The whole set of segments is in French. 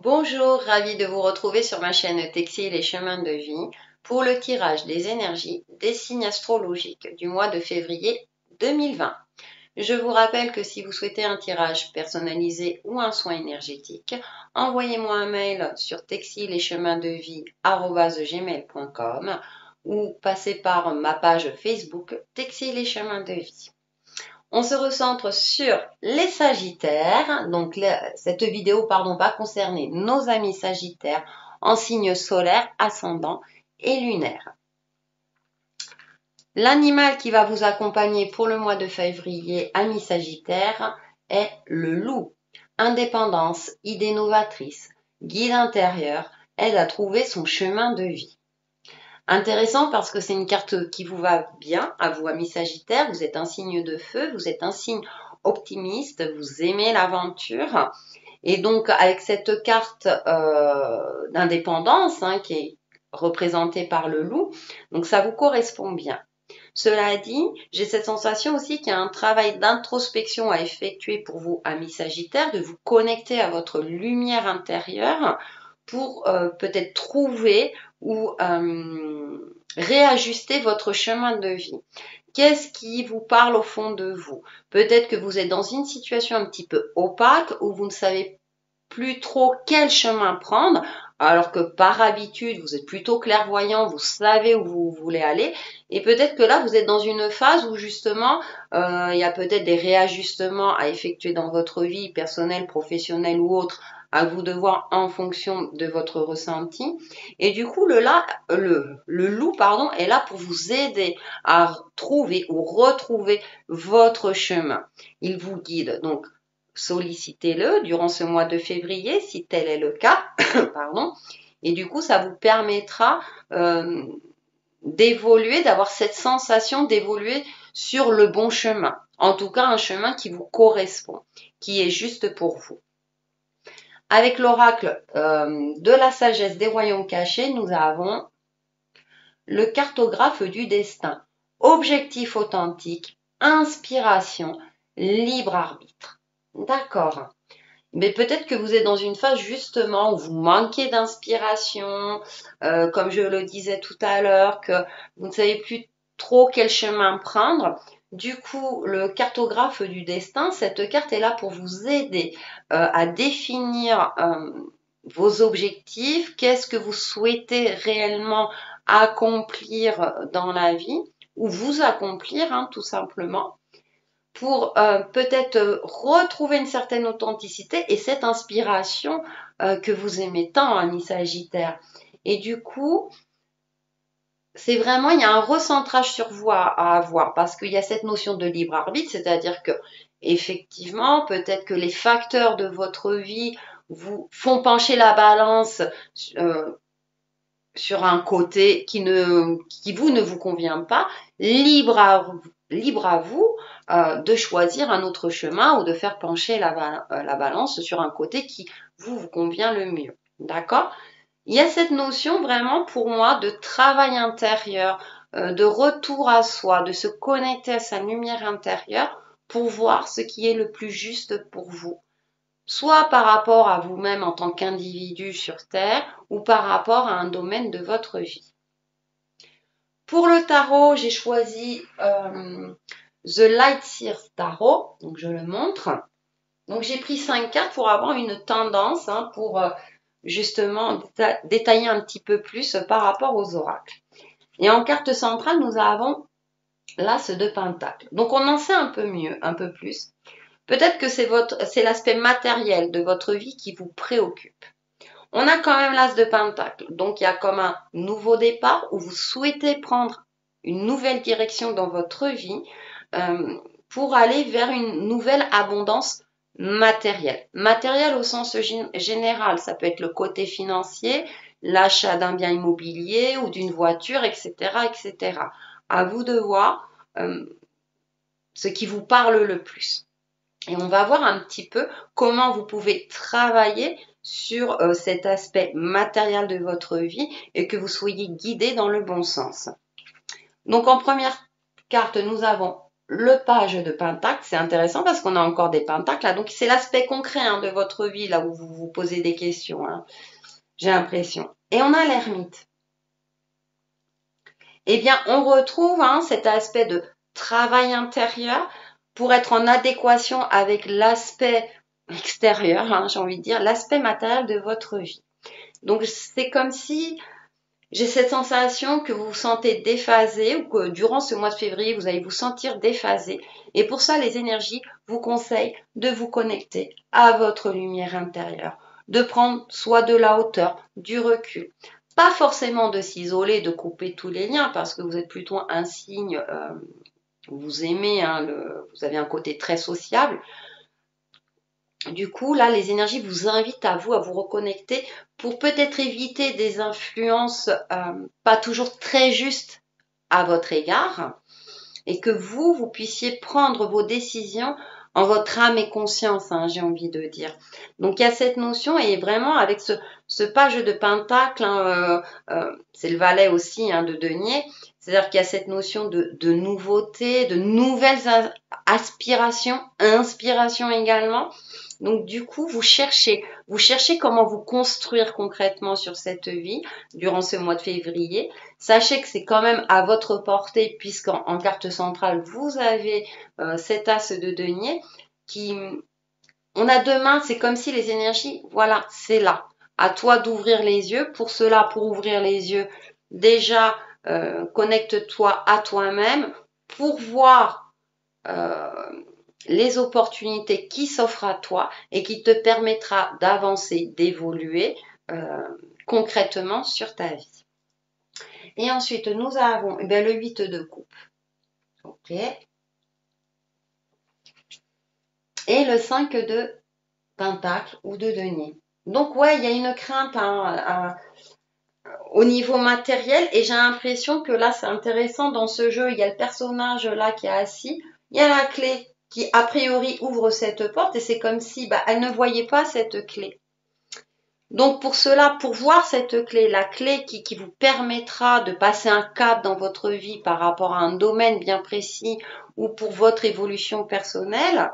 Bonjour, ravi de vous retrouver sur ma chaîne Textile et Chemins de Vie pour le tirage des énergies des signes astrologiques du mois de février 2020. Je vous rappelle que si vous souhaitez un tirage personnalisé ou un soin énergétique, envoyez-moi un mail sur textileetcheminsdevie@gmail.com ou passez par ma page Facebook Textile et Chemins de Vie. On se recentre sur les Sagittaires. Donc, cette vidéo, va concerner nos amis Sagittaires en signe solaire, ascendant et lunaire. L'animal qui va vous accompagner pour le mois de février, amis Sagittaires, est le loup. Indépendance, idée novatrice, guide intérieur, aide à trouver son chemin de vie. Intéressant parce que c'est une carte qui vous va bien, à vous amis Sagittaires, vous êtes un signe de feu, vous êtes un signe optimiste, vous aimez l'aventure. Et donc avec cette carte d'indépendance qui est représentée par le loup, donc ça vous correspond bien. Cela dit, j'ai cette sensation aussi qu'il y a un travail d'introspection à effectuer pour vous, amis Sagittaires, de vous connecter à votre lumière intérieure pour peut-être trouver ou réajuster votre chemin de vie. Qu'est-ce qui vous parle au fond de vous? Peut-être que vous êtes dans une situation un petit peu opaque où vous ne savez plus trop quel chemin prendre, alors que par habitude, vous êtes plutôt clairvoyant, vous savez où vous voulez aller, et peut-être que là, vous êtes dans une phase où justement, il y a peut-être des réajustements à effectuer dans votre vie personnelle, professionnelle ou autre, à vous de voir en fonction de votre ressenti. Et du coup, le loup, est là pour vous aider à trouver ou retrouver votre chemin. Il vous guide. Donc, sollicitez-le durant ce mois de février, si tel est le cas, pardon. Et du coup, ça vous permettra d'évoluer, d'avoir cette sensation d'évoluer sur le bon chemin. En tout cas, un chemin qui vous correspond, qui est juste pour vous. Avec l'oracle de la sagesse des royaumes cachés, nous avons le cartographe du destin. Objectif authentique, inspiration, libre arbitre. D'accord. Mais peut-être que vous êtes dans une phase justement où vous manquez d'inspiration, comme je le disais tout à l'heure, que vous ne savez plus trop quel chemin prendre. Du coup, le cartographe du destin, cette carte est là pour vous aider à définir vos objectifs, qu'est-ce que vous souhaitez réellement accomplir dans la vie, ou vous accomplir tout simplement, pour peut-être retrouver une certaine authenticité et cette inspiration que vous aimez tant, amis Sagittaire. Et du coup, c'est vraiment, il y a un recentrage sur vous à avoir parce qu'il y a cette notion de libre arbitre, c'est-à-dire que effectivement, peut-être que les facteurs de votre vie vous font pencher la balance sur un côté qui vous ne vous convient pas, libre à vous de choisir un autre chemin ou de faire pencher la balance sur un côté qui vous convient le mieux. D'accord? Il y a cette notion vraiment pour moi de travail intérieur, de retour à soi, de se connecter à sa lumière intérieure pour voir ce qui est le plus juste pour vous. Soit par rapport à vous-même en tant qu'individu sur Terre ou par rapport à un domaine de votre vie. Pour le tarot, j'ai choisi The Light Seer Tarot, donc je le montre. Donc j'ai pris 5 cartes pour avoir une tendance, pour justement détailler un petit peu plus par rapport aux oracles. Et en carte centrale, nous avons l'As de Pentacle. Donc on en sait un peu mieux, un peu plus. Peut-être que c'est l'aspect matériel de votre vie qui vous préoccupe. On a quand même l'As de Pentacle. Donc il y a comme un nouveau départ où vous souhaitez prendre une nouvelle direction dans votre vie pour aller vers une nouvelle abondance matérielle. Matérielle au sens général, ça peut être le côté financier, l'achat d'un bien immobilier ou d'une voiture, etc., etc. À vous de voir ce qui vous parle le plus. Et on va voir un petit peu comment vous pouvez travailler sur cet aspect matériel de votre vie et que vous soyez guidé dans le bon sens. Donc en première carte, nous avons le page de Pentacle, c'est intéressant parce qu'on a encore des pentacles là. Donc c'est l'aspect concret de votre vie, là où vous vous posez des questions, j'ai l'impression. Et on a l'ermite. Eh bien, on retrouve cet aspect de travail intérieur pour être en adéquation avec l'aspect extérieur, j'ai envie de dire, l'aspect matériel de votre vie. Donc c'est comme si j'ai cette sensation que vous vous sentez déphasé ou que durant ce mois de février, vous allez vous sentir déphasé. Et pour ça, les énergies vous conseillent de vous connecter à votre lumière intérieure, de prendre soit de la hauteur, du recul. Pas forcément de s'isoler, de couper tous les liens, parce que vous êtes plutôt un signe, vous aimez, vous avez un côté très sociable. Du coup, là, les énergies vous invitent à vous reconnecter pour peut-être éviter des influences pas toujours très justes à votre égard et que vous puissiez prendre vos décisions en votre âme et conscience, j'ai envie de dire. Donc, il y a cette notion et vraiment avec ce page de Pentacle, c'est le valet aussi de denier, c'est-à-dire qu'il y a cette notion de nouveauté, de nouvelles aspirations, inspirations également. Donc du coup, vous cherchez comment vous construire concrètement sur cette vie durant ce mois de février. Sachez que c'est quand même à votre portée puisqu'en carte centrale, vous avez cet as de denier qui, on a deux mains, c'est comme si les énergies, voilà, c'est là. À toi d'ouvrir les yeux. Pour cela, pour ouvrir les yeux, déjà, connecte-toi à toi-même pour voir les opportunités qui s'offrent à toi et qui te permettra d'avancer, d'évoluer concrètement sur ta vie. Et ensuite, nous avons le 8 de coupe. Ok. Et le 5 de pentacle ou de denier. Donc ouais, il y a une crainte au niveau matériel et j'ai l'impression que là, c'est intéressant dans ce jeu. Il y a le personnage là qui est assis. Il y a la clé qui a priori ouvre cette porte et c'est comme si elle ne voyait pas cette clé. Donc pour cela, pour voir cette clé, la clé qui vous permettra de passer un cap dans votre vie par rapport à un domaine bien précis ou pour votre évolution personnelle,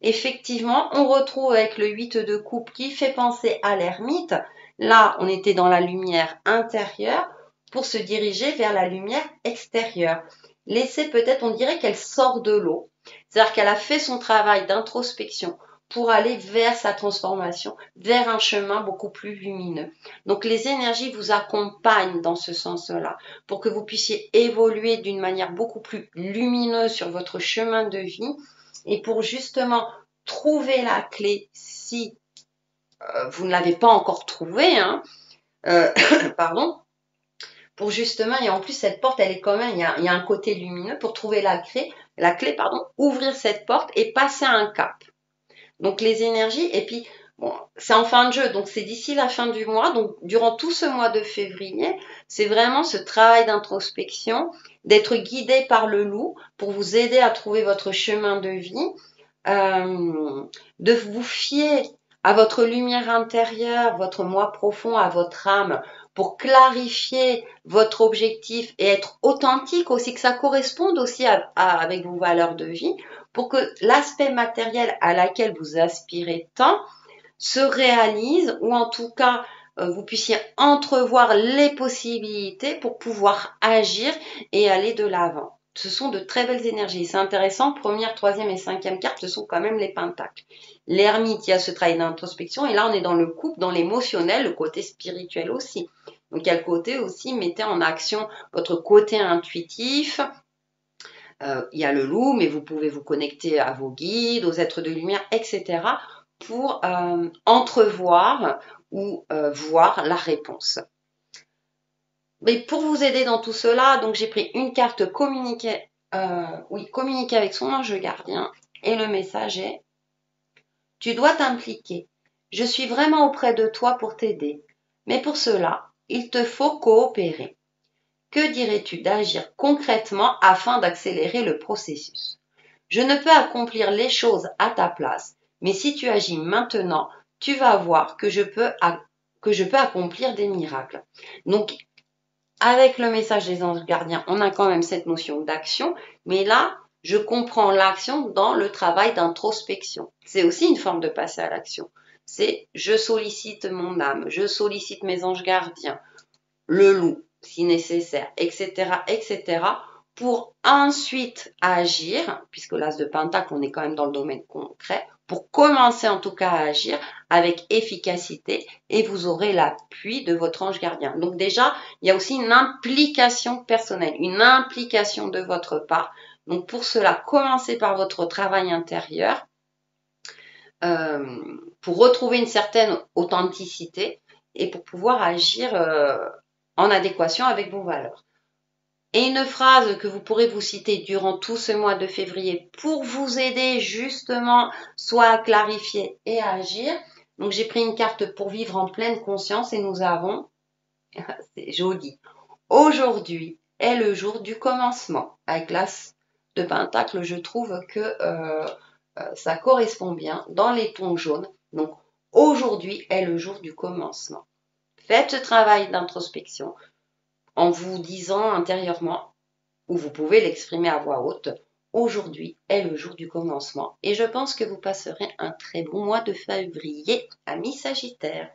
effectivement, on retrouve avec le 8 de coupe qui fait penser à l'ermite. Là, on était dans la lumière intérieure pour se diriger vers la lumière extérieure. Laissez peut-être, on dirait qu'elle sort de l'eau. C'est-à-dire qu'elle a fait son travail d'introspection pour aller vers sa transformation, vers un chemin beaucoup plus lumineux. Donc les énergies vous accompagnent dans ce sens-là, pour que vous puissiez évoluer d'une manière beaucoup plus lumineuse sur votre chemin de vie et pour justement trouver la clé si vous ne l'avez pas encore trouvée, pardon, pour justement, et en plus cette porte, elle est quand même, il y a un côté lumineux pour trouver la clé, ouvrir cette porte et passer un cap. Donc les énergies, et puis bon, c'est en fin de jeu, donc c'est d'ici la fin du mois, donc durant tout ce mois de février, c'est vraiment ce travail d'introspection, d'être guidé par le loup pour vous aider à trouver votre chemin de vie, de vous fier à votre lumière intérieure, votre moi profond, à votre âme, pour clarifier votre objectif et être authentique aussi, que ça corresponde aussi avec vos valeurs de vie, pour que l'aspect matériel à laquelle vous aspirez tant se réalise ou en tout cas vous puissiez entrevoir les possibilités pour pouvoir agir et aller de l'avant. Ce sont de très belles énergies. C'est intéressant, première, troisième et cinquième carte, ce sont quand même les pentacles. L'ermite, il y a ce travail d'introspection et là on est dans le couple, dans l'émotionnel, le côté spirituel aussi. Donc il y a le côté aussi, mettez en action votre côté intuitif. Il y a le loup, mais vous pouvez vous connecter à vos guides, aux êtres de lumière, etc. pour entrevoir ou voir la réponse. Mais pour vous aider dans tout cela, donc j'ai pris une carte communiquer avec son ange gardien et le message est: tu dois t'impliquer. Je suis vraiment auprès de toi pour t'aider. Mais pour cela, il te faut coopérer. Que dirais-tu d'agir concrètement afin d'accélérer le processus? Je ne peux accomplir les choses à ta place, mais si tu agis maintenant, tu vas voir que je peux accomplir des miracles. Donc, avec le message des anges gardiens, on a quand même cette notion d'action, mais là, Je comprends l'action dans le travail d'introspection. C'est aussi une forme de passer à l'action. C'est je sollicite mon âme, je sollicite mes anges gardiens, le loup, si nécessaire, etc., etc., pour ensuite agir, puisque l'as de Pentacle, on est quand même dans le domaine concret, pour commencer en tout cas à agir avec efficacité et vous aurez l'appui de votre ange gardien. Donc déjà, il y a aussi une implication personnelle, une implication de votre part. Donc pour cela, commencez par votre travail intérieur pour retrouver une certaine authenticité et pour pouvoir agir en adéquation avec vos valeurs. Et une phrase que vous pourrez vous citer durant tout ce mois de février pour vous aider justement soit à clarifier et à agir. Donc j'ai pris une carte pour vivre en pleine conscience et nous avons, c'est joli, aujourd'hui est le jour du commencement. Avec l'as de Pentacle, je trouve que ça correspond bien dans les tons jaunes. Donc aujourd'hui est le jour du commencement. Faites ce travail d'introspection en vous disant intérieurement, ou vous pouvez l'exprimer à voix haute, aujourd'hui est le jour du commencement. Et je pense que vous passerez un très bon mois de février, amis Sagittaires.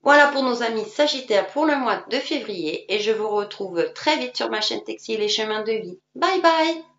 Voilà pour nos amis Sagittaires pour le mois de février et je vous retrouve très vite sur ma chaîne Textile et Chemin de Vie. Bye bye!